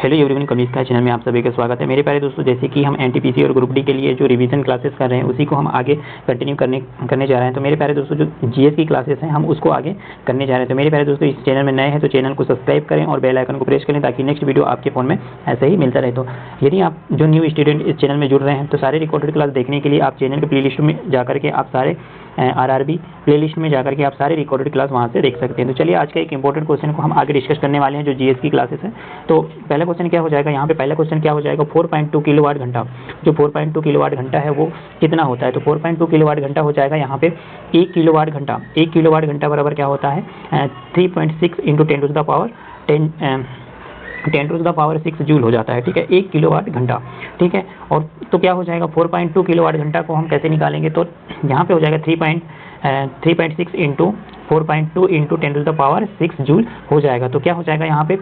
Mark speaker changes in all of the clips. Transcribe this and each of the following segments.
Speaker 1: Hello everyone, Kamlesh का channel में आप सभी का स्वागत है। मेरे प्यारे दोस्तों, जैसे कि हम एनटीपीसी और ग्रुप डी के लिए जो रिवीजन क्लासेस कर रहे हैं उसी को हम आगे कंटिन्यू करने जा रहे हैं। तो मेरे प्यारे दोस्तों, जो जीएस की क्लासेस हैं हम उसको आगे करने जा रहे हैं। तो मेरे प्यारे दोस्तों, इस चैनल में नए हैं तो चैनल को सब्सक्राइब करें और बेल आइकन को प्रेस करें ताकि नेक्स्ट वीडियो आपके फ़ोन में ऐसे ही मिलता रहे। तो यदि आप जो न्यू स्टूडेंट इस चैनल में जुड़ रहे हैं तो सारे रिकॉर्डेड क्लास देखने के लिए आप चैनल के प्लेलिस्ट में जाकर के आप सारे आरआरबी प्लेलिस्ट में जाकर के आप सारे रिकॉर्डेड क्लास वहाँ से देख सकते हैं। तो चलिए आज का एक इंपॉर्टेंट क्वेश्चन को हम आगे डिस्कस करने वाले हैं जो जीएस की क्लासेस है। तो पहला क्वेश्चन क्या हो जाएगा, यहाँ पे पहला क्वेश्चन क्या हो जाएगा, 4.2 किलोवाट घंटा। जो 4.2 किलोवाट घंटा है वो कितना होता है, तो 4.2 किलोवाट घंटा हो जाएगा यहाँ पे 1 किलोवाट घंटा। 1 किलोवाट घंटा बराबर क्या होता है 3.6 into 10 to the power 6 joule हो जाता है। ठीक है, 1 किलोवाट घंटा। ठीक है, और तो क्या हो जाएगा 4.2 किलोवाट घंटा को हम कैसे निकालेंगे, तो यहाँ पे हो जाएगा 3.6 into 4.2 into 10 to the power 6 joule हो जाएगा। तो क्या हो जाएगा यहाँ पे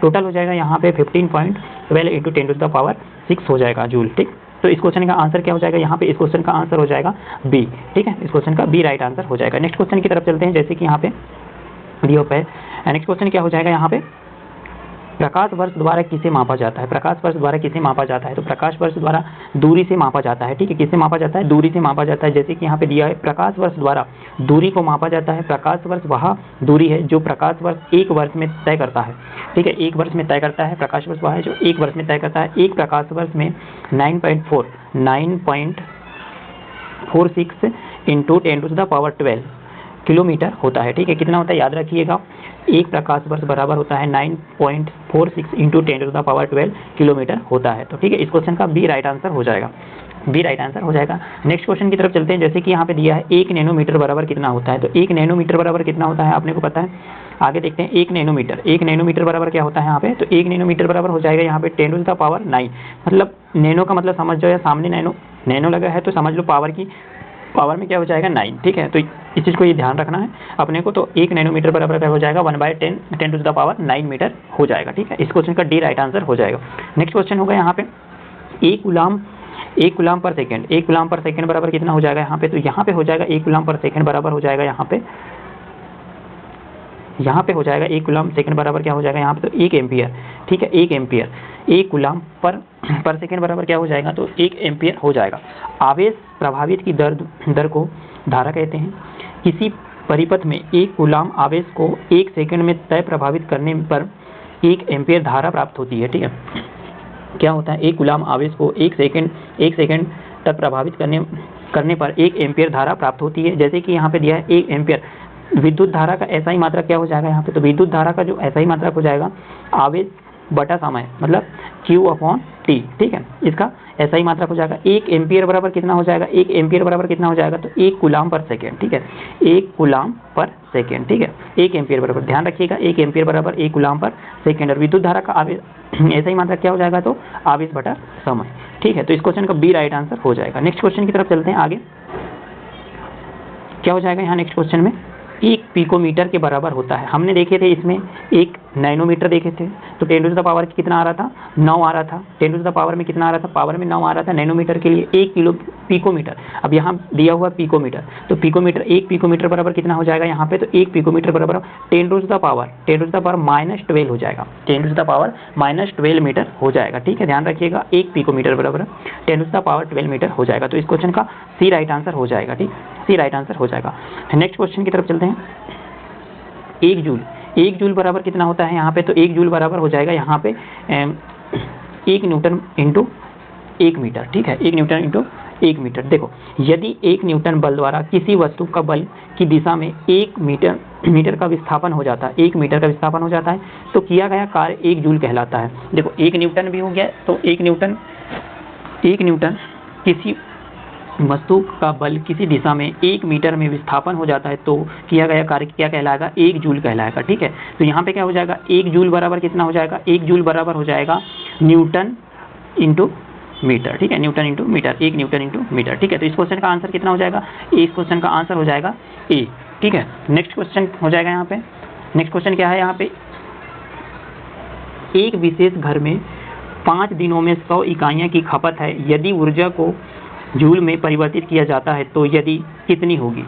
Speaker 1: टोटल हो जाएगा यहाँ पे 15.12 इंटू 10 टू द पावर 6 हो जाएगा जूल। ठीक, तो इस क्वेश्चन का आंसर क्या हो जाएगा, यहाँ पे इस क्वेश्चन का आंसर हो जाएगा बी। ठीक है, इस क्वेश्चन का बी राइट आंसर हो जाएगा। नेक्स्ट क्वेश्चन की तरफ चलते हैं, जैसे कि यहाँ पे दिया हुआ है। नेक्स्ट क्वेश्चन क्या हो जाएगा, यहाँ पे प्रकाश वर्ष द्वारा किसे मापा जाता है। प्रकाश वर्ष द्वारा किसे मापा जाता है, तो प्रकाश वर्ष द्वारा दूरी से मापा जाता है। ठीक है, किसे मापा जाता है, दूरी से मापा जाता है। जैसे कि यहाँ पे दिया है प्रकाश वर्ष द्वारा दूरी को मापा जाता है। प्रकाश वर्ष वह दूरी है जो प्रकाश वर्ष एक वर्ष में तय करता है। ठीक है, एक वर्ष में तय करता है। प्रकाश वर्ष वह है जो एक वर्ष में तय करता है। एक प्रकाश वर्ष में 9.46 into 10 to the power 12 kilometre होता है। ठीक है, कितना होता है याद रखिएगा, एक प्रकाश वर्ष बराबर होता है 9.46 into 10 to the power 12 kilometre होता है। तो ठीक है, इस क्वेश्चन का बी राइट आंसर हो जाएगा, बी राइट आंसर हो जाएगा। नेक्स्ट क्वेश्चन की तरफ चलते हैं, जैसे कि यहाँ पे दिया है 1 नैनोमीटर बराबर कितना होता है। तो 1 नैनोमीटर बराबर कितना होता है आपने को पता है, आगे देखते हैं। 1 नैनोमीटर बराबर क्या होता है यहाँ पे, तो 1 नैनोमीटर बराबर हो जाएगा यहाँ पे 10 टू द पावर 9। मतलब नैनो का मतलब समझ जाओ, या सामने नैनो लगा है तो समझ लो पावर में क्या हो जाएगा 9। ठीक है, तो इस चीज़ को ये ध्यान रखना है अपने को। तो 1 नैनोमीटर बराबर क्या हो जाएगा 1/10 टू द पावर 9 मीटर हो जाएगा। ठीक है, इस क्वेश्चन का डी राइट आंसर हो जाएगा। नेक्स्ट क्वेश्चन होगा यहाँ पे 1 कूलाम पर सेकंड। 1 कूलाम पर सेकंड बराबर कितना हो जाएगा यहाँ पे, तो यहाँ पे हो जाएगा 1 कूलाम पर सेकंड बराबर हो जाएगा यहाँ पे हो जाएगा 1 कूलाम सेकंड बराबर क्या हो जाएगा यहाँ पे, तो 1 एम्पियर। ठीक है, 1 एम्पियर। 1 कूलाम पर सेकंड बराबर क्या हो जाएगा, तो 1 एम्पियर हो जाएगा। आवेश प्रभावित की दर को धारा कहते हैं। किसी परिपथ में 1 कूलाम आवेश को 1 सेकंड में तय प्रभावित करने पर 1 एम्पियर धारा प्राप्त होती है। ठीक है, क्या होता है 1 कूलाम आवेश को 1 सेकंड तक प्रभावित करने पर 1 एम्पियर धारा प्राप्त होती है। जैसे कि यहाँ पे दिया है 1 एम्पियर विद्युत धारा का ऐसा ही मात्रक क्या हो जाएगा यहाँ पे, तो विद्युत धारा का जो ऐसा ही मात्रक हो जाएगा आवेश बटा समय, मतलब Q/T। ठीक है, इसका ऐसा ही मात्रक हो जाएगा। 1 एम्पियर बराबर कितना हो जाएगा, 1 एम्पियर बराबर कितना हो जाएगा, तो 1 कूलाम पर सेकेंड। ठीक है, 1 कूलाम पर सेकेंड। ठीक है, 1 एम्पियर बराबर, ध्यान रखिएगा 1 एम्पियर बराबर 1 कूलाम पर सेकेंड। और विद्युत धारा का आवेश ऐसा ही मात्रक क्या हो जाएगा, तो आवेश बटा समय। ठीक है, तो इस क्वेश्चन का बी राइट आंसर हो जाएगा। नेक्स्ट क्वेश्चन की तरफ चलते हैं आगे। क्या हो जाएगा यहाँ नेक्स्ट क्वेश्चन में, 1 पिकोमीटर के बराबर होता है। हमने देखे थे इसमें 1 नैनोमीटर देखे थे, तो 10 टू द पावर कितना आ रहा था 9 आ रहा था। 10 टू द पावर में कितना आ रहा था, पावर में 9 आ रहा था नैनोमीटर के लिए 1 किलो पिकोमीटर। अब यहाँ दिया हुआ पिकोमीटर, तो पिकोमीटर 1 पिकोमीटर बराबर कितना हो जाएगा यहाँ पे, तो 1 पिकोमीटर बराबर 10 टू द पावर -12 हो जाएगा। 10 टू द पावर -12 मीटर हो जाएगा। ठीक है, ध्यान रखिएगा 1 पिकोमीटर बराबर 10 टू द पावर 12 मीटर हो जाएगा। तो इस क्वेश्चन का सी राइट आंसर हो जाएगा। ठीक, सी राइट आंसर हो जाएगा। नेक्स्ट क्वेश्चन की तरफ चलते हैं। 1 जूल बराबर कितना होता है यहाँ पे, तो 1 जूल बराबर हो जाएगा यहाँ पे 1 न्यूटन इंटू 1 मीटर। ठीक है, 1 न्यूटन इंटू 1 मीटर। देखो, यदि 1 न्यूटन बल द्वारा किसी वस्तु का बल की दिशा में 1 मीटर का विस्थापन हो जाता है, 1 मीटर का विस्थापन हो जाता है, तो किया गया कार्य 1 जूल कहलाता है। देखो 1 न्यूटन भी हो गया, तो 1 न्यूटन किसी वस्तु का बल किसी दिशा में 1 मीटर में विस्थापन हो जाता है, तो किया गया कार्य क्या कहलाएगा, 1 जूल कहलाएगा। ठीक है, तो यहाँ पे क्या हो जाएगा 1 जूल बराबर कितना हो जाएगा, 1 जूल बराबर हो जाएगा न्यूटन इंटू मीटर। ठीक है, newton into metre, 1 newton into metre. ठीक है, तो इस क्वेश्चन का आंसर कितना हो जाएगा, इस क्वेश्चन का आंसर हो जाएगा ए। ठीक है, नेक्स्ट क्वेश्चन हो जाएगा यहाँ पे। नेक्स्ट क्वेश्चन क्या है यहाँ पे, एक विशेष घर में 5 दिनों में 100 इकाइयाँ की खपत है। यदि ऊर्जा को जूल में परिवर्तित किया जाता है तो यदि कितनी होगी,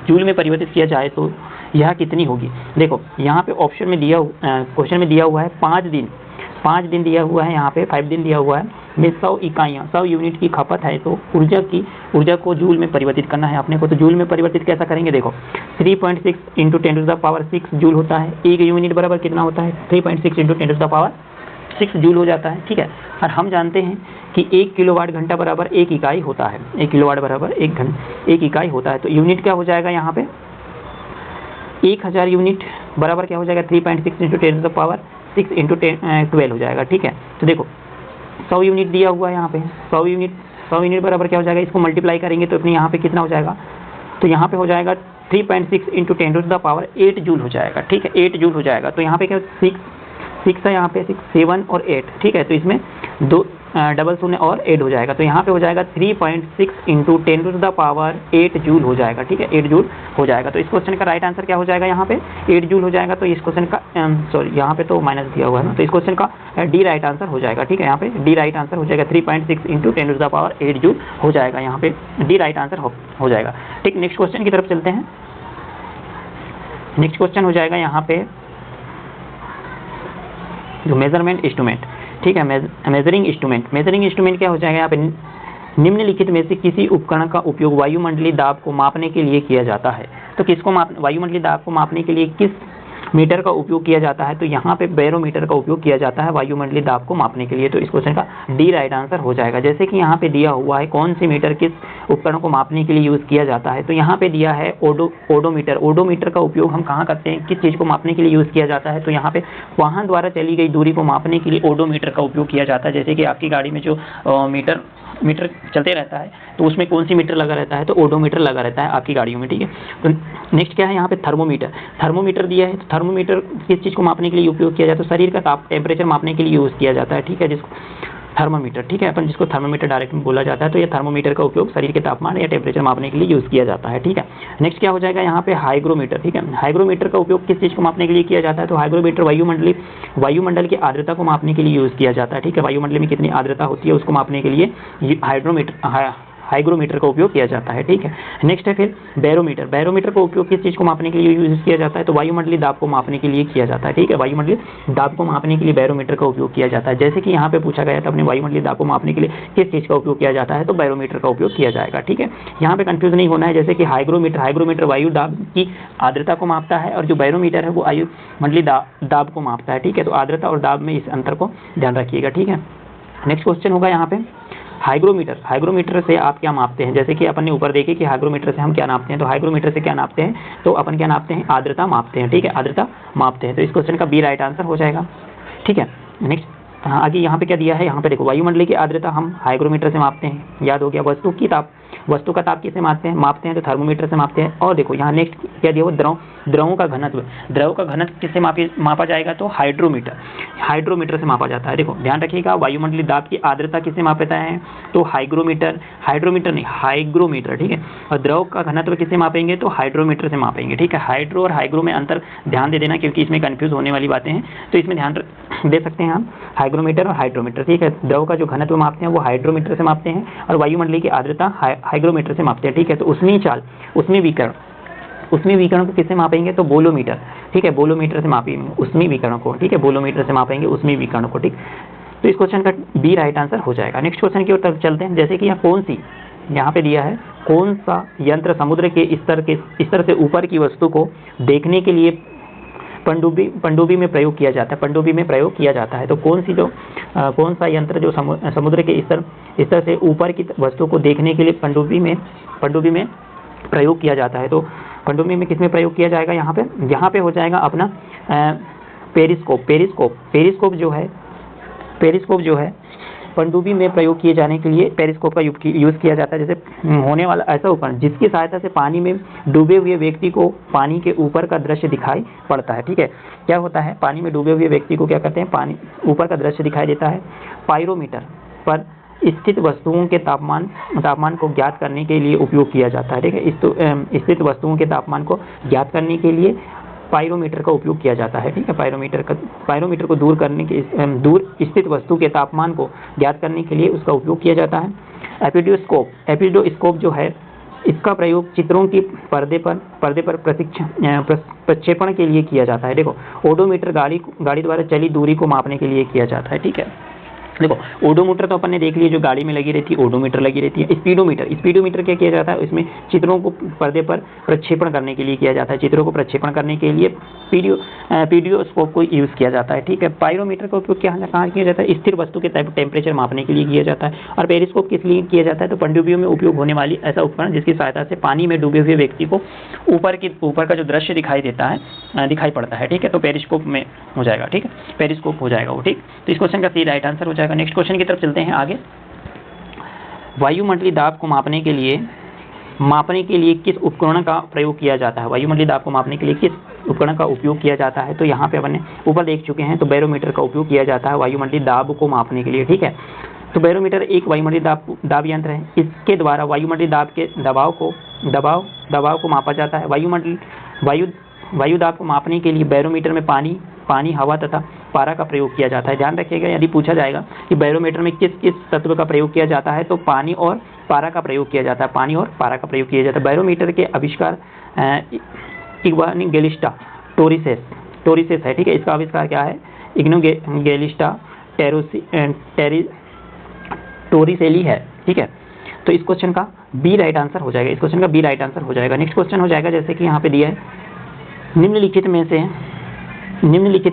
Speaker 1: जूल में परिवर्तित किया जाए तो यह कितनी होगी। देखो यहाँ पे ऑप्शन में दिया क्वेश्चन में दिया हुआ है 5 दिन 5 दिन दिया हुआ है, यहाँ पे 5 दिन दिया हुआ है, में 100 इकाइयाँ 100 यूनिट की खपत है, तो ऊर्जा को जूल में परिवर्तित करना है अपने को। तो जूल में परिवर्तित कैसा करेंगे, देखो 3.6 × 10⁻6 जूल होता है। 1 यूनिट बराबर कितना होता है, 3.6 × 10⁻6 जूल हो जाता है, ठीक है। और हम जानते हैं कि 1 किलोवाट घंटा बराबर 1 इकाई होता है, 1 किलोवाट बराबर 1 इकाई होता है। तो यूनिट क्या हो जाएगा यहाँ पे, 1000 यूनिट बराबर क्या हो जाएगा, 3.6 × 10⁻6 × 12 हो जाएगा, ठीक है। तो देखो 100 यूनिट दिया हुआ है यहाँ पे, 100 यूनिट बराबर क्या हो जाएगा, इसको मल्टीप्लाई करेंगे तो अपने यहाँ पे कितना हो जाएगा, तो यहाँ पे हो जाएगा 3.6 × 10⁸ जूल हो जाएगा, ठीक है, 8 जूल हो जाएगा। तो यहाँ पे क्या 6 है, यहाँ पे 6, 7 और 8, ठीक है। तो इसमें 2 डबल शून्य और 8 हो जाएगा, तो यहाँ पे हो जाएगा 3.6 × 10⁸ जूल हो जाएगा, ठीक है, 8 जूल हो जाएगा। तो इस क्वेश्चन का राइट आंसर क्या हो जाएगा, यहाँ पे 8 जूल हो जाएगा। तो इस क्वेश्चन का सॉरी यहाँ पे तो माइनस दिया हुआ है ना, तो इस क्वेश्चन का डी राइट आंसर हो जाएगा, ठीक है। यहाँ पे डी राइट आंसर हो जाएगा, 3.6 × 10⁸ जूल हो जाएगा, यहाँ पे डी राइट आंसर हो जाएगा, ठीक। नेक्स्ट क्वेश्चन की तरफ चलते हैं। नेक्स्ट क्वेश्चन हो जाएगा यहाँ पे जो मेजरमेंट इंस्ट्रूमेंट, ठीक है, मेजरिंग इंस्ट्रूमेंट क्या हो जाएगा, यहाँ पे निम्नलिखित में से किसी उपकरण का उपयोग वायुमंडलीय दाब को मापने के लिए किया जाता है। तो वायुमंडलीय दाब को मापने के लिए किस मीटर का उपयोग किया जाता है, तो यहाँ पे बैरोमीटर का उपयोग किया जाता है वायुमंडलीय दाब को मापने के लिए। तो इस क्वेश्चन का डी राइट आंसर हो जाएगा। जैसे कि यहाँ पे दिया हुआ है कौन सी मीटर किस उपकरण को मापने के लिए यूज़ किया जाता है, तो यहाँ पे दिया है ओडोमीटर। ओडोमीटर का उपयोग हम कहाँ करते हैं, किस चीज़ को मापने के लिए यूज़ किया जाता है, तो यहाँ पे वाहन द्वारा चली गई दूरी को मापने के लिए ओडोमीटर का उपयोग किया जाता है। जैसे कि आपकी गाड़ी में जो मीटर चलते रहता है, तो उसमें कौन सी मीटर लगा रहता है, तो ओडोमीटर लगा रहता है आपकी गाड़ियों में, ठीक है। तो नेक्स्ट क्या है यहाँ पे, थर्मोमीटर दिया है। तो थर्मोमीटर किस चीज़ को मापने के लिए उपयोग किया जाता है, तो शरीर का टेम्परेचर मापने के लिए यूज़ किया जाता है, ठीक है, जिसको थर्मोमीटर, ठीक है, अपन जिसको थर्मोमीटर डायरेक्ट में बोला जाता है। तो ये थर्मोमीटर का उपयोग शरीर के तापमान या टेम्परेचर मापने के लिए यूज़ किया जाता है, ठीक है। नेक्स्ट क्या हो जाएगा यहाँ पे, हाइग्रोमीटर, ठीक है। हाइग्रोमीटर का उपयोग किस चीज़ को मापने के लिए किया जाता है, तो हाइग्रोमीटर वायुमंडल की आर्द्रता को मापने के लिए यूज़ किया जाता है, ठीक है। वायुमंडल में कितनी आर्द्रता होती है उसको मापने के लिए हाइग्रोमीटर का उपयोग किया जाता है, ठीक है। नेक्स्ट है फिर बैरोमीटर का उपयोग किस चीज़ को मापने के लिए यूज किया जाता है, तो वायुमंडलीय दाब को मापने के लिए किया जाता है, ठीक है। वायुमंडलीय दाब को मापने के लिए बैरोमीटर का उपयोग किया जाता है। जैसे कि यहाँ पे पूछा गया था अपने वायुमंडलीय दाब को मापने के लिए किस चीज़ का उपयोग किया जाता है, तो बैरोमीटर का उपयोग किया जाएगा, ठीक है। यहाँ पे कंफ्यूज नहीं होना है। जैसे कि हाइग्रोमीटर वायु दाब की आर्द्रता को मापता है और जो बैरोमीटर है वो वायुमंडलीय दाब को मापता है, ठीक है। तो आर्द्रता और दाब में इस अंतर को ध्यान रखिएगा, ठीक है। नेक्स्ट क्वेश्चन होगा यहाँ पे हाइग्रोमीटर से आप क्या मापते हैं। जैसे कि अपन ने ऊपर देखे कि हाइग्रोमीटर से हम क्या नापते हैं, तो हाइग्रोमीटर से क्या नापते हैं, तो अपन क्या नापते हैं, आर्द्रता मापते हैं, ठीक है, आर्द्रता मापते हैं। तो इस क्वेश्चन का बी राइट आंसर हो जाएगा, ठीक है। नेक्स्ट आगे यहाँ पे क्या दिया है, यहाँ पे देखो वायुमंडलीय की आर्द्रता हम हाइग्रोमीटर से मापते हैं, याद हो गया। वस्तु का ताप किससे मापते हैं, तो थर्मोमीटर से मापते हैं। और देखो यहाँ नेक्स्ट क्या दिया हुआ, द्रवों का घनत्व किससे मापा जाएगा, तो हाइड्रोमीटर से मापा जाता है। देखो ध्यान रखिएगा, वायुमंडलीय दाब की आर्द्रता किससे मापता है, तो हाइग्रोमीटर नहीं हाइग्रोमीटर, ठीक है। और द्रव का घनत्व किससे मापेंगे, तो हाइड्रोमीटर से मापेंगे, ठीक है। हाइड्रो और हाइग्रो में अंतर ध्यान दे देना, क्योंकि इसमें कंफ्यूज होने वाली बातें हैं, तो इसमें ध्यान दे सकते हैं हम, हाइग्रोमीटर और हाइड्रोमीटर, ठीक है। द्रव का जो घनत्व मापते हैं वो हाइड्रोमीटर से मापते हैं और वायुमंडलीय की आर्द्रता हाइग्रोमीटर से मापते हैं, ठीक है। तो उसमें विकर्ण को किससे मापेंगे, तो बोलोमीटर, ठीक है, बोलोमीटर से मापेंगे उसमें विकर्ण को, ठीक है, बोलोमीटर से मापेंगे उसमें विकर्ण को, ठीक। तो इस क्वेश्चन का बी राइट आंसर हो जाएगा। नेक्स्ट क्वेश्चन की ओर चलते हैं। जैसे कि यहाँ पे दिया है कौन सा यंत्र समुद्र के स्तर से ऊपर की वस्तु को देखने के लिए पनडुब्बी में प्रयोग किया जाता है। तो कौन सा यंत्र जो समुद्र के स्तर से ऊपर की वस्तु को देखने के लिए पनडुब्बी में प्रयोग किया जाता है। तो पनडुब्बी में किस में प्रयोग किया जाएगा, यहाँ पे हो जाएगा अपना पेरिस्कोप जो है पनडुब्बी में प्रयोग किए जाने के लिए पेरिस्कोप का यूज़ किया जाता है। जैसे होने वाला ऐसा उपकरण जिसकी सहायता से पानी में डूबे हुए व्यक्ति को पानी के ऊपर का दृश्य दिखाई पड़ता है, ठीक है। क्या होता है, पानी में डूबे हुए व्यक्ति को क्या करते हैं, पानी ऊपर का दृश्य दिखाई देता है। पायरोमीटर पर स्थित वस्तुओं के तापमान को ज्ञात करने के लिए उपयोग किया जाता है, ठीक है। स्थित वस्तुओं के तापमान को ज्ञात करने के लिए पायरोमीटर का उपयोग किया जाता है, ठीक है। पायरोमीटर को दूर स्थित वस्तु के तापमान को ज्ञात करने के लिए उसका उपयोग किया जाता है। एपिडोस्कोप जो है इसका प्रयोग चित्रों की पर्दे पर प्रक्षेपण के लिए किया जाता है। देखो, ओडोमीटर गाड़ी द्वारा चली दूरी को मापने के लिए किया जाता है। ठीक है, देखो ओडोमीटर तो अपन ने देख लिया, जो गाड़ी में लगी रहती है ओडोमीटर लगी रहती है। स्पीडोमीटर क्या किया जाता है, इसमें चित्रों को पर्दे पर प्रक्षेपण करने के लिए किया जाता है। चित्रों को प्रक्षेपण करने के लिए पीडियोस्कोप को यूज़ किया जाता है। ठीक है, पायरोमीटर का उपयोग कहाँ किया जाता है, स्थिर वस्तु के टेम्परेचर मापने के लिए किया जाता है। और पेरिस्कोप किस लिए किया जाता है, तो पनडुब्बियों में उपयोग होने वाली ऐसा उपकरण जिसकी सहायता से पानी में डूबे हुए व्यक्ति को ऊपर का जो दृश्य दिखाई पड़ता है। ठीक है, तो पेरिस्कोप में हो जाएगा। ठीक है, पेरिस्कोप हो जाएगा वो। ठीक, तो इस क्वेश्चन का सी राइट आंसर हो जाएगा। नेक्स्ट क्वेश्चन की तरफ चलते हैं आगे। वायुमंडलीय दाब को मापने के लिए किस उपकरण का प्रयोग किया जाता है। वायुमंडलीय दाब को मापने के लिए किस उपकरण का उपयोग किया जाता है, तो यहाँ पे अपन ने ऊपर देख चुके हैं, तो बैरोमीटर का उपयोग किया जाता है वायुमंडलीय दाब को मापने के लिए। ठीक है, तो बैरोमीटर एक वायुमंडलीय दाब यंत्र है। इसके द्वारा वायुमंडलीय दाब के दबाव को मापा जाता है। वायु दाब को मापने के लिए बैरोमीटर में पानी, हवा तथा पारा का प्रयोग किया जाता है। ध्यान रखिएगा, यदि पूछा जाएगा कि बैरोमीटर में किस किस तत्व का प्रयोग किया जाता है, तो पानी और पारा का प्रयोग किया जाता है। बैरोमीटर के आविष्कार इग्नोगेलिस्टा टोरिसेस है। ठीक है, इसका आविष्कार क्या है, इग्नोगेलिस्टा टोरिसेली है। ठीक है, तो इस क्वेश्चन का बी राइट आंसर हो जाएगा। नेक्स्ट क्वेश्चन हो जाएगा, जैसे कि यहाँ पे दिया है, निम्नलिखित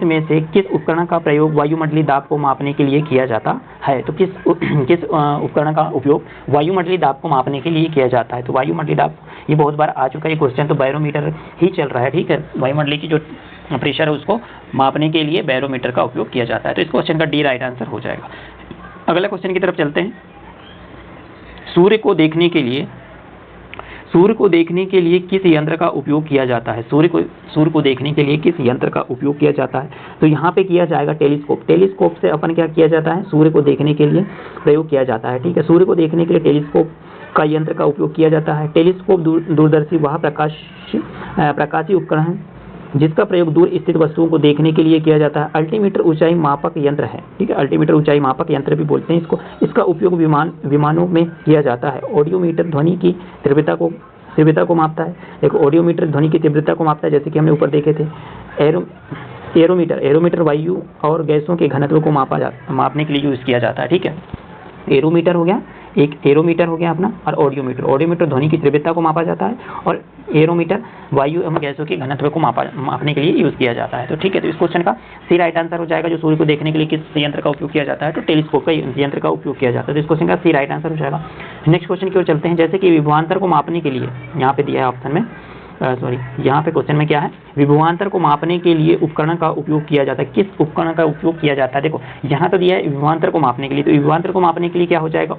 Speaker 1: में से किस उपकरण का प्रयोग वायुमंडलीय दाब को मापने के लिए किया जाता है। तो किस उपकरण का उपयोग वायुमंडलीय दाब को मापने के लिए किया जाता है। तो वायुमंडलीय दाब, ये बहुत बार आ चुका है क्वेश्चन, तो बैरोमीटर ही चल रहा है। ठीक है, वायुमंडलीय की जो प्रेशर है उसको मापने के लिए बैरोमीटर का उपयोग किया जाता है। तो इस क्वेश्चन का डी राइट आंसर हो जाएगा। अगला क्वेश्चन की तरफ चलते हैं। सूर्य को देखने के लिए किस यंत्र का उपयोग किया जाता है। सूर्य को देखने के लिए किस यंत्र का उपयोग किया जाता है, तो यहाँ पे किया जाएगा टेलीस्कोप से अपन क्या किया जाता है, सूर्य को देखने के लिए प्रयोग किया जाता है। ठीक है, सूर्य को देखने के लिए टेलीस्कोप का यंत्र का उपयोग किया जाता है। टेलीस्कोप दूरदर्शी वह प्रकाशी उपकरण है जिसका प्रयोग दूर स्थित वस्तुओं को देखने के लिए किया जाता है। अल्टीमीटर ऊंचाई मापक यंत्र है। ठीक है, अल्टीमीटर ऊंचाई मापक यंत्र भी बोलते हैं इसको। इसका उपयोग विमानों में किया जाता है। ऑडियोमीटर ध्वनि की तीव्रता को मापता है। देखो, ऑडियोमीटर ध्वनि की तीव्रता को मापता है, जैसे कि हमने ऊपर देखे थे। एरोमीटर वायु और गैसों के घनत्व को मापने के लिए यूज किया जाता है। ठीक है, एरोमीटर हो गया अपना, और ऑडियोमीटर ध्वनि की तीव्रता को मापा जाता है, और एरोमीटर वायु एवं गैसों के घनत्व को मापने के लिए यूज किया जाता है। तो ठीक है, तो इस क्वेश्चन का सी राइट आंसर हो जाएगा। जो सूर्य को देखने के लिए किस यंत्र का उपयोग किया जाता है, तो टेलीस्कोप का यंत्र का उपयोग किया जाता है। तो इस क्वेश्चन का सी राइट आंसर हो जाएगा। नेक्स्ट क्वेश्चन की ओर चलते हैं, जैसे कि विभवांतर को मापने के लिए यहाँ पे दिया है ऑप्शन में, यहाँ पे क्वेश्चन में क्या है, विभवांतर को मापने के लिए उपकरण का उपयोग किया जाता है। किस उपकरण का उपयोग किया जाता है, देखो यहाँ तो दिया है विभवांतर को मापने के लिए, तो विभवांतर को मापने के लिए क्या हो जाएगा,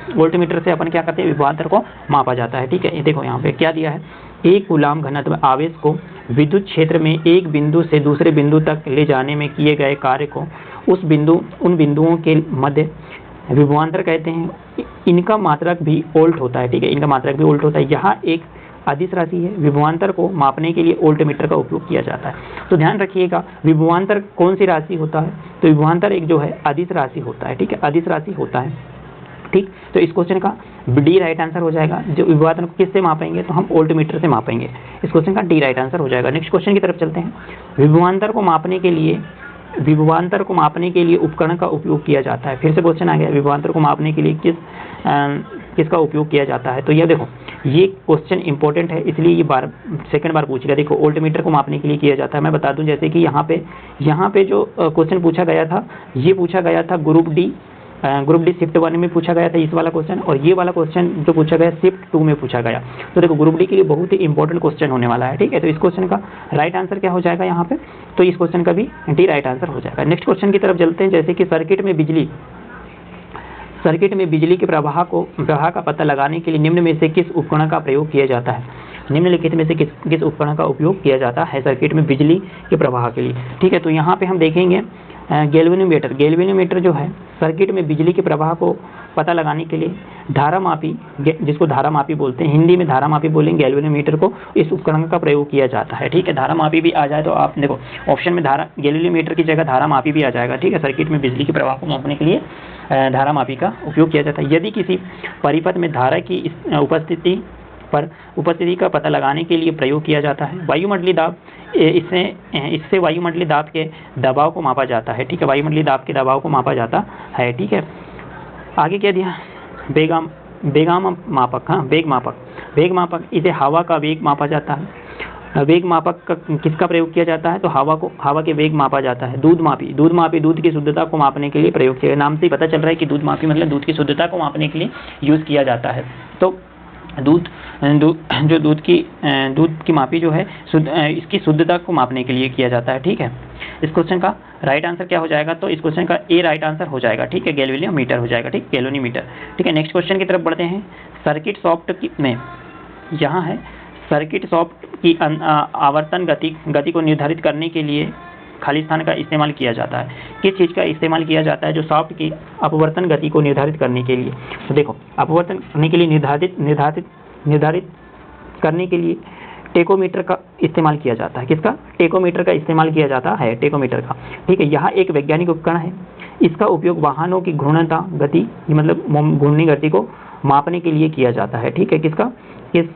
Speaker 1: वोल्टमीटर से अपन क्या करते हैं, विभवांतर को मापा जाता है। ठीक है, ये देखो यहाँ पे क्या दिया है, एक कूलाम घनत्व आवेश को विद्युत क्षेत्र में एक बिंदु से दूसरे बिंदु तक ले जाने में किए गए कार्य को उन बिंदुओं के मध्य विभवांतर कहते हैं। इनका मात्रक भी वोल्ट होता है। ठीक है, इनका मात्रक भी वोल्ट होता है। यहाँ एक अदिश राशि है। विभवांतर को मापने के लिए वोल्टमीटर का उपयोग किया जाता है। तो ध्यान रखिएगा, विभवांतर कौन सी राशि होता है, तो विभवांतर एक जो है अदिश राशि होता है। ठीक है, अदिश राशि होता है। ठीक, तो इस क्वेश्चन का डी राइट आंसर हो जाएगा। जो विभवांतर को किससे मापेंगे, तो हम वोल्टमीटर से मापेंगे। इस क्वेश्चन का डी राइट आंसर हो जाएगा। नेक्स्ट क्वेश्चन की तरफ चलते हैं। विभवांतर को मापने के लिए उपकरण का उपयोग किया जाता है। फिर से क्वेश्चन आ गया, विभवांतर को मापने के लिए किसका उपयोग किया जाता है। तो ये देखो, ये क्वेश्चन इंपॉर्टेंट है, इसलिए ये सेकंड बार पूछेगा। देखो, वोल्टमीटर को मापने के लिए किया जाता है। मैं बता दूं, जैसे कि यहाँ पे जो क्वेश्चन पूछा गया था, ये पूछा गया था ग्रुप डी शिफ्ट 1 में पूछा गया था इस वाला क्वेश्चन, और ये वाला क्वेश्चन जो पूछा गया शिफ्ट 2 में पूछा गया। तो देखो, ग्रुप डी के लिए बहुत ही इंपॉर्टेंट क्वेश्चन होने वाला है। ठीक है, तो इस क्वेश्चन का राइट आंसर क्या हो जाएगा यहाँ पे, तो इस क्वेश्चन का भी डी राइट आंसर हो जाएगा। नेक्स्ट क्वेश्चन की तरफ चलते हैं, जैसे कि सर्किट में बिजली के प्रवाह का पता लगाने के लिए निम्न में से किस उपकरण का प्रयोग किया जाता है। निम्नलिखित में से किस उपकरण का उपयोग किया जाता है सर्किट में बिजली के प्रवाह के लिए। ठीक है, तो यहाँ पे हम देखेंगे गैल्वेनोमीटर जो है सर्किट में बिजली के प्रवाह को पता लगाने के लिए धारामापी, जिसको धारामापी बोलते हैं, हिंदी में धारामापी बोलेंगे, गैल्वेनोमीटर को, इस उपकरण का प्रयोग किया जाता है। ठीक है, धारामापी भी आ जाए तो आप देखो ऑप्शन में गैल्वेनोमीटर की जगह धारामापी भी आ जाएगा। ठीक है, सर्किट में बिजली के प्रवाह को मापने के लिए धारामापी का उपयोग किया जाता है। यदि किसी परिपथ में धारा की उपस्थिति का पता लगाने के लिए प्रयोग किया जाता है। वायुमंडलीय दाब, इससे वायुमंडलीय दाब के दबाव को मापा जाता है। ठीक है, वायुमंडलीय दाब के दबाव को मापा जाता है। ठीक है, आगे क्या दिया, वेगाम मापक, हाँ वेग मापक, इसे हवा का वेग मापा जाता है। वेग मापक का किसका प्रयोग किया जाता है, तो हवा के वेग मापा जाता है। दूध मापी दूध की शुद्धता को मापने के लिए प्रयोग किया, नाम से ही पता चल रहा है कि दूध मापी मतलब दूध की शुद्धता को मापने के लिए यूज़ किया जाता है। तो दूध की मापी जो है इसकी शुद्धता को मापने के लिए किया जाता है। ठीक है, इस क्वेश्चन का राइट आंसर क्या हो जाएगा, तो इस क्वेश्चन का ए राइट आंसर हो जाएगा। ठीक है, गैल्वेनोमीटर हो जाएगा। ठीक, गैल्वेनोमीटर। ठीक है, नेक्स्ट क्वेश्चन की तरफ बढ़ते हैं। सर्किट सॉफ्ट में यहाँ है, सर्किट सॉफ्ट की आवर्तन गति को निर्धारित करने के लिए खाली स्थान का इस्तेमाल किया जाता है। किस चीज़ का इस्तेमाल किया जाता है, जो सॉफ्ट की अपवर्तन गति को निर्धारित करने के लिए। तो देखो, अपवर्तन करने के लिए निर्धारित करने के लिए टेकोमीटर का इस्तेमाल किया जाता है। किसका, टेकोमीटर का इस्तेमाल किया जाता है, टेकोमीटर का। ठीक है, यह एक वैज्ञानिक उपकरण है। इसका उपयोग वाहनों की घूर्णनता गति, मतलब घूर्णी गति को मापने के लिए किया जाता है। ठीक है, किस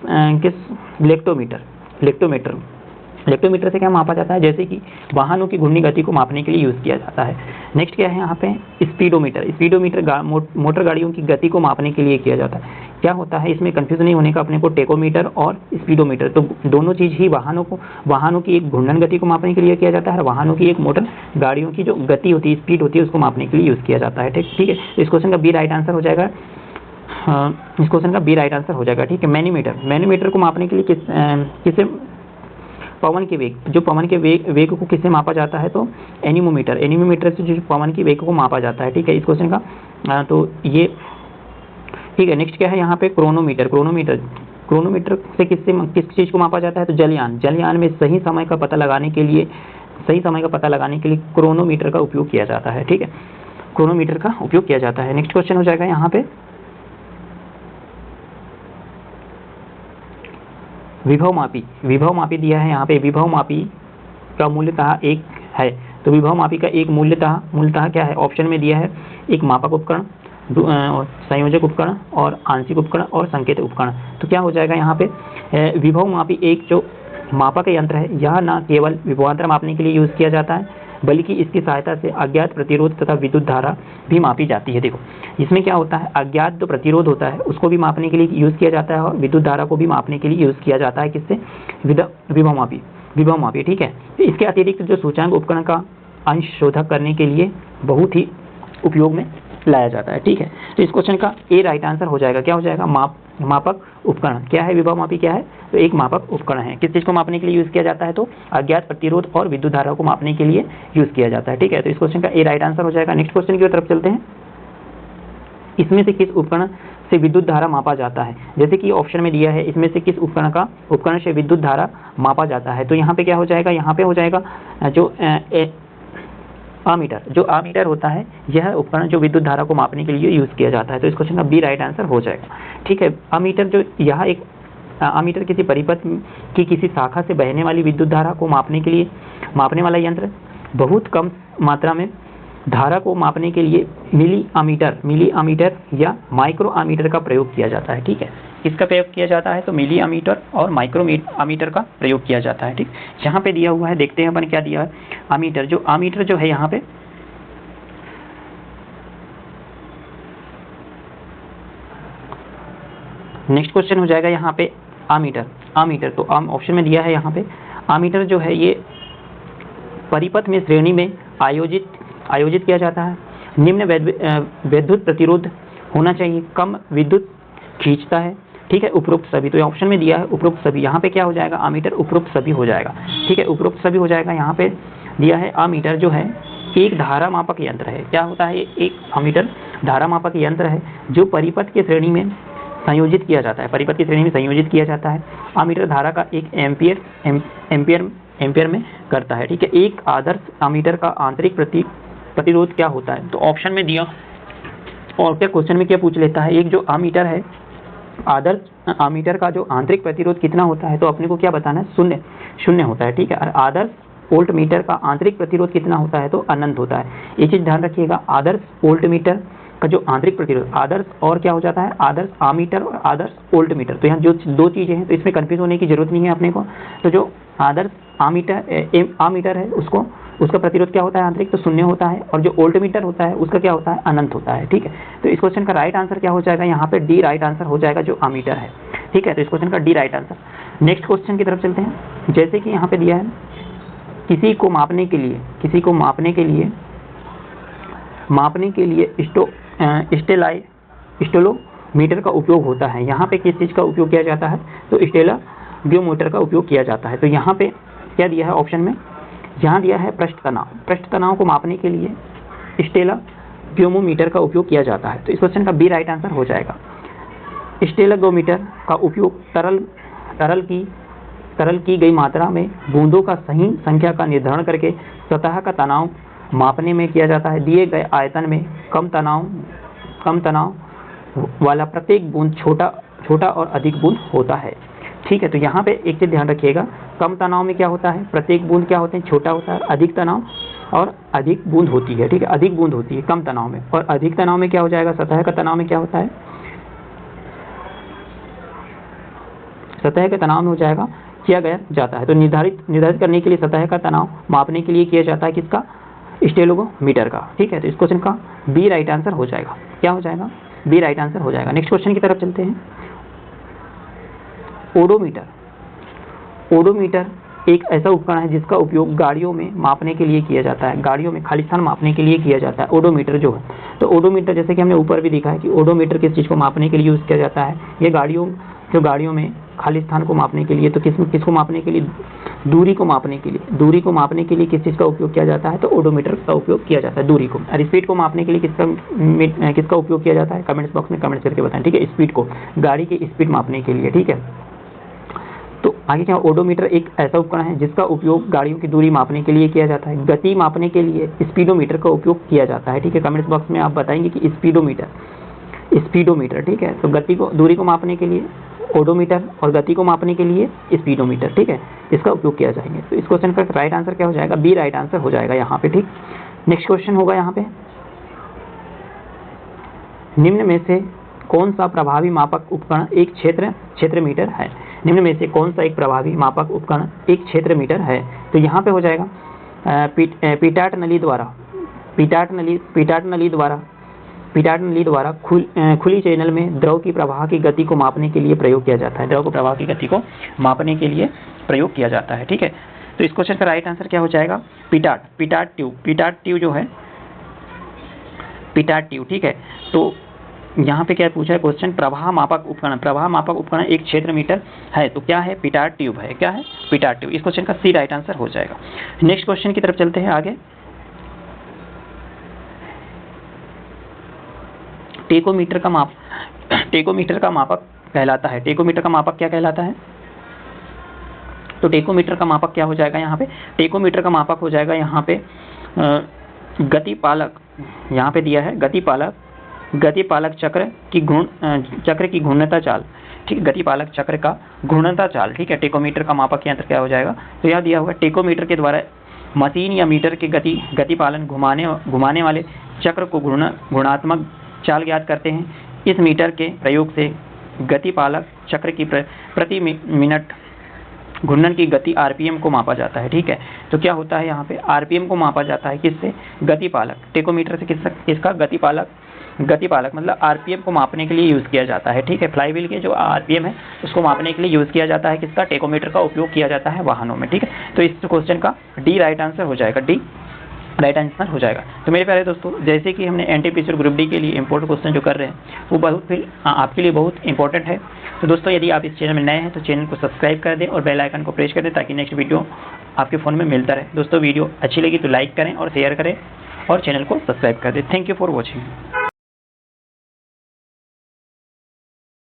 Speaker 1: इलेक्ट्रोमीटर से क्या मापा जाता है, जैसे कि वाहनों की घूर्णी गति को मापने के लिए यूज़ किया जाता है। नेक्स्ट क्या है यहाँ पे, स्पीडोमीटर मोटर गाड़ियों की गति को मापने के लिए किया जाता है। क्या होता है, इसमें कंफ्यूज नहीं होने का अपने को, टेकोमीटर और स्पीडोमीटर, तो दोनों चीज़ ही वाहनों की एक घूर्णन गति को मापने के लिए किया जाता है, वाहनों की एक मोटर गाड़ियों की जो गति होती है, स्पीड होती है, उसको मापने के लिए यूज़ किया जाता है। ठीक है, इस क्वेश्चन का बी राइट आंसर हो जाएगा। इस क्वेश्चन का बी राइट आंसर हो जाएगा। ठीक है, मैनीमीटर को मापने के लिए किसे, पवन के वेग को किससे मापा जाता है, तो एनीमोमीटर से जो पवन की वेग को मापा जाता है। ठीक है, इस क्वेश्चन का तो ये ठीक है। नेक्स्ट क्या है यहाँ पे, क्रोनोमीटर से किस चीज़ को मापा जाता है, तो जलयान में सही समय का पता लगाने के लिए क्रोनोमीटर का उपयोग किया जाता है। ठीक है, क्रोनोमीटर का उपयोग किया जाता है। नेक्स्ट क्वेश्चन हो जाएगा यहाँ पे, विभव मापी दिया है यहाँ पे। विभव मापी का मूल्यतः एक है, तो विभव मापी का एक मूल्यतः क्या है, ऑप्शन में दिया है, एक मापक उपकरण, संयोजक उपकरण और आंशिक उपकरण और संकेत उपकरण। तो क्या हो जाएगा यहाँ पे, विभव मापी एक जो मापक यंत्र है, यह न केवल विभवांतर मापने के लिए यूज़ किया जाता है, बल्कि इसकी सहायता से अज्ञात प्रतिरोध तथा विद्युत धारा भी मापी जाती है। देखो, इसमें क्या होता है, अज्ञात जो प्रतिरोध होता है उसको भी मापने के लिए यूज़ किया जाता है और विद्युत धारा को भी मापने के लिए यूज़ किया जाता है। किससे, विभव मापी। ठीक है, इसके अतिरिक्त जो सूचकांक उपकरण का अंश शोधक करने के लिए बहुत ही उपयोग में लाया जाता है। ठीक है, तो इस क्वेश्चन का ए राइट आंसर हो जाएगा। क्या हो जाएगा, मापक उपकरण। क्या है, विभव मापी क्या है, तो एक मापक उपकरण है। किस चीज़ को मापने के लिए यूज़ किया जाता है, तो अज्ञात प्रतिरोध और विद्युत धारा को मापने के लिए यूज़ किया जाता है। ठीक है, तो इस क्वेश्चन का ए राइट आंसर हो जाएगा। नेक्स्ट क्वेश्चन की तरफ चलते हैं। इसमें से किस उपकरण से विद्युत धारा मापा जाता है, जैसे कि ऑप्शन में दिया है, इसमें से किस उपकरण से विद्युत धारा मापा जाता है, तो यहाँ पे क्या हो जाएगा, यहाँ पे हो जाएगा जो आमीटर होता है, यह उपकरण जो विद्युत धारा को मापने के लिए यूज़ किया जाता है। तो इस क्वेश्चन का बी राइट आंसर हो जाएगा। ठीक है, आमीटर किसी परिपथ की किसी शाखा से बहने वाली विद्युत धारा को मापने वाला यंत्र। बहुत कम मात्रा में धारा को मापने के लिए मिली अमीटर या माइक्रो अमीटर का प्रयोग किया जाता है। ठीक है, किसका प्रयोग किया जाता है, तो मिली अमीटर और माइक्रो अमीटर का प्रयोग किया जाता है। ठीक, यहाँ पे दिया हुआ है, देखते हैं अपन क्या दिया है। अमीटर जो है यहाँ पे, नेक्स्ट क्वेश्चन हो जाएगा यहाँ पे आमीटर। तो ऑप्शन में दिया है यहाँ पे, आमीटर जो है ये परिपथ में श्रेणी में आयोजित किया जाता है। निम्न विद्युत प्रतिरोध होना चाहिए, कम विद्युत खींचता है। ठीक है, उपरोक्त सभी, तो ऑप्शन में दिया है उपरोक्त सभी। यहाँ पे क्या हो जाएगा, आमीटर उपरोक्त सभी हो जाएगा। ठीक है, उपरोक्त सभी हो जाएगा। यहाँ पे दिया है आमीटर जो है एक धारा मापक यंत्र है। क्या होता है, एक आमीटर धारा मापक यंत्र है जो परिपथ के श्रेणी में संयोजित किया जाता है। आमीटर धारा का एक एम्पियर में करता है। ठीक है, एक आदर्श आमीटर का आंतरिक प्रतिरोध क्या होता है, तो ऑप्शन में दिया और क्या क्वेश्चन में क्या पूछ लेता है, एक जो आमीटर है, आदर्श आमीटर का जो आंतरिक प्रतिरोध कितना होता है, तो अपने को क्या बताना है, शून्य होता है, ठीक है। और आदर्श वोल्ट मीटर का आंतरिक प्रतिरोध कितना होता है, तो अनंत होता है। ये चीज ध्यान रखिएगा, आदर्श वोल्ट मीटर का जो आंतरिक प्रतिरोध, आदर्श और क्या हो जाता है, आदर्श आमीटर और आदर्श वोल्ट मीटर। तो यहाँ जो दो चीजें हैं, तो इसमें कंफ्यूज होने की जरूरत नहीं है अपने को। तो जो आदर्श आमीटर है उसका प्रतिरोध क्या होता है, आंतरिक, तो शून्य होता है। और जो वोल्ट मीटर होता है उसका क्या होता है, अनंत होता है, ठीक है। तो इस क्वेश्चन का राइट आंसर क्या हो जाएगा, यहाँ पे डी राइट आंसर हो जाएगा, जो आमीटर है, ठीक है। तो इस क्वेश्चन का D right answer. Next question की तरफ चलते हैं। जैसे कि यहाँ पे दिया है, किसी को मापने के लिए स्टेलोमीटर का उपयोग होता है। यहाँ पे किस चीज़ का उपयोग किया जाता है, तो स्टेलोमीटर का उपयोग किया जाता है। तो यहाँ पे क्या दिया है ऑप्शन में, यहाँ दिया है पृष्ठ तनाव को मापने के लिए स्टेलोमीटर का उपयोग किया जाता है। तो इस क्वेश्चन का बी राइट आंसर हो जाएगा। स्टेलोमीटर का उपयोग तरल की गई मात्रा में बूंदों का सही संख्या का निर्धारण करके सतह का तनाव मापने में किया जाता है। दिए गए आयतन में कम तनाव वाला प्रत्येक बूंद छोटा और अधिक बूंद होता है, ठीक है। तो यहाँ पे एक चीज ध्यान रखिएगा, कम तनाव में क्या होता है, प्रत्येक बूंद क्या होते हैं, छोटा होता है। अधिक तनाव और अधिक बूंद होती है, ठीक है, अधिक बूंद होती है कम तनाव में। और अधिक तनाव में क्या हो जाएगा, सतह का तनाव में क्या होता है, सतह के तनाव में हो जाएगा, किया गया जाता है। तो निर्धारित करने के लिए सतह का तनाव मापने के लिए किया जाता है किसका, स्टेलोमीटर का, ठीक है। तो इस क्वेश्चन का बी राइट आंसर हो जाएगा। क्या हो जाएगा, बी राइट आंसर हो जाएगा। नेक्स्ट क्वेश्चन की तरफ चलते हैं। ओडोमीटर एक ऐसा उपकरण है जिसका उपयोग गाड़ियों में मापने के लिए किया जाता है, गाड़ियों में खाली स्थान मापने के लिए किया जाता है ओडोमीटर जो है। तो ओडोमीटर, जैसे कि हमने ऊपर भी देखा है कि ओडोमीटर किस चीज़ को मापने के लिए यूज़ किया जाता है, ये गाड़ियों में खाली स्थान को मापने के लिए। तो किसको मापने के लिए, दूरी को मापने के लिए किस चीज़ का उपयोग किया जाता है, तो ओडोमीटर का उपयोग किया जाता है दूरी को। और स्पीड को मापने के लिए किसका उपयोग किया जाता है, कमेंट्स बॉक्स में कमेंट्स करके बताएं, ठीक है। स्पीड को, गाड़ी की स्पीड मापने के लिए, ठीक है। तो आगे क्या, ओडोमीटर एक ऐसा उपकरण है जिसका उपयोग गाड़ियों की दूरी मापने के लिए किया जाता है। गति मापने के लिए स्पीडोमीटर का उपयोग किया जाता है, ठीक है। कमेंट्स बॉक्स में आप बताएंगे कि स्पीडोमीटर, ठीक है। तो गति को, दूरी को मापने के लिए ओडोमीटर और गति को मापने के लिए स्पीडोमीटर, ठीक है, इसका उपयोग किया जाएंगे। तो इस क्वेश्चन का राइट आंसर क्या हो जाएगा, बी राइट आंसर हो जाएगा यहाँ पे, ठीक। नेक्स्ट क्वेश्चन होगा यहाँ पे, निम्न में से कौन सा प्रभावी मापक उपकरण एक क्षेत्र मीटर है। निम्न में से कौन सा एक प्रभावी मापक उपकरण एक क्षेत्र मीटर है। तो यहाँ पे हो जाएगा पिटाट नली द्वारा खुली चैनल में द्रव की प्रवाह की गति को मापने के लिए प्रयोग किया जाता है। द्रव को प्रवाह की गति को मापने के लिए प्रयोग किया जाता है, ठीक है। तो इस क्वेश्चन का राइट आंसर क्या हो जाएगा, पिटाट ट्यूब जो है, पिटाट ट्यूब, ठीक है। तो यहाँ पे क्या पूछा है क्वेश्चन, प्रवाह मापक उपकरण एक क्षेत्र मीटर है, तो क्या है, पिटाट ट्यूब है, क्या है, पिटाट ट्यूब। इस क्वेश्चन का सी राइट आंसर हो जाएगा। नेक्स्ट क्वेश्चन की तरफ चलते हैं आगे। टेकोमीटर का मापक कहलाता है। टेकोमीटर का मापक क्या कहलाता है, तो टेकोमीटर का मापक क्या हो जाएगा यहाँ पे, टेकोमीटर का मापक हो जाएगा यहाँ पे गतिपालक, यहाँ पे दिया है गतिपालक चक्र की घूर्णता चाल, ठीक है, गतिपालक चक्र का घूर्णता चाल, ठीक है। टेकोमीटर का मापक यंत्र क्या हो जाएगा, तो यह दिया हुआ टेकोमीटर के द्वारा मशीन या मीटर के गतिपालन घुमाने वाले चक्र को गुणात्मक चाल ज्ञात करते हैं। इस मीटर के प्रयोग से गतिपालक चक्र की प्रति मिनट घूर्णन की गति आरपीएम को मापा जाता है, ठीक है। तो क्या होता है यहाँ पे, आरपीएम को मापा जाता है किससे, गतिपालक, टेकोमीटर से किसका गतिपालक मतलब आरपीएम को मापने के लिए यूज़ किया जाता है, ठीक है। फ्लाईव्हील के जो आरपीएम है उसको मापने के लिए यूज़ किया जाता है किसका, टेकोमीटर का उपयोग किया जाता है वाहनों में, ठीक है। तो इस क्वेश्चन का डी राइट आंसर हो जाएगा, डी राइट आंसर हो जाएगा। तो मेरे प्यारे दोस्तों, जैसे कि हमने एनटीपीसी ग्रुप डी के लिए इंपॉर्टेंट क्वेश्चन जो कर रहे हैं वो आपके लिए बहुत इंपॉर्टेंट है। तो दोस्तों, यदि आप इस चैनल में नए हैं तो चैनल को सब्सक्राइब कर दें और बेल आइकन को प्रेस कर दें ताकि नेक्स्ट वीडियो आपके फ़ोन में मिलता रहे। दोस्तों, वीडियो अच्छी लगी तो लाइक करें और शेयर करें और चैनल को सब्सक्राइब कर दें। Thank you for watching.